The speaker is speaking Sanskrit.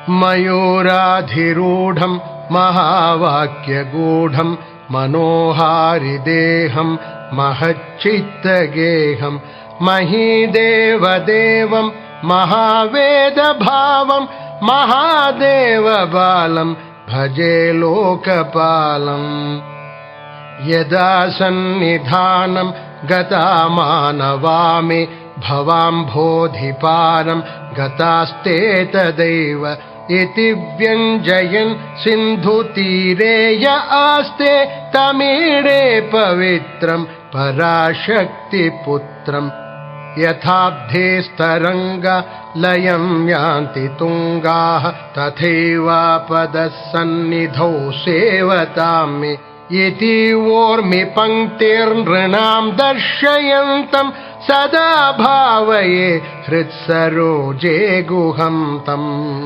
मयूराधिरूढं महावाक्यगूढं मनोहारिदेहं महच्चित्तगेहं महीदेवदेवं महावेदभावं महादेवबालं भजे लोकपालम्। यदा सन्निधानं गता मानवामि भवाम्भोधिपारं गतास्ते तदैव इति व्यञ्जयन् सिन्धुतीरे य आस्ते तमीडे पवित्रं पराशक्तिपुत्रम्। यथाब्धेस्तरङ्ग लयं यान्ति तुङ्गाः तथैवापदः सन्निधौ सेवतामि इति वोर्मि पङ्क्तिर्नृणां दर्शयन्तं सदा भावये हृत्सरोजे गुहं तम्।